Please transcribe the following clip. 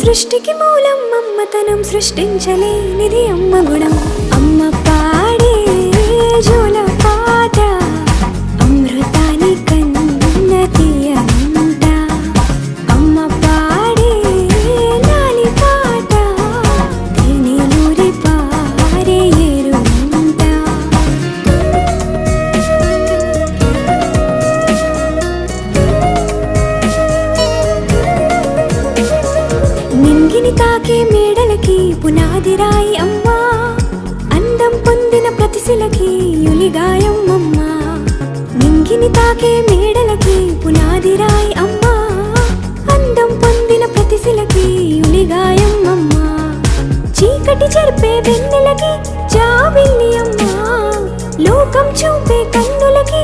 సృష్టికి మూలం అమ్మతనం, సృష్టించలేనిది అమ్మ గుణం. అమ్మ పాడే జోల పాట అమృతాని కన్న తీయంట. అమ్మ పాడే లాలి పాట తేనెలూరి పారే ఏరుంట. నింగిని తాకే మేడలకి పునాది రాయి అమ్మా, అందం పొందిన ప్రతిశిలకి యులిగాయం అమ్మా. నింగిని తాకే మేడలకి పునాది రాయి అమ్మా, అందం పొందిన ప్రతిశిలకి యులిగాయం అమ్మా. చీకటి చెరిపే వెన్నెలకి జాబిల్లి అమ్మా, లోకం చూపే కన్నులకి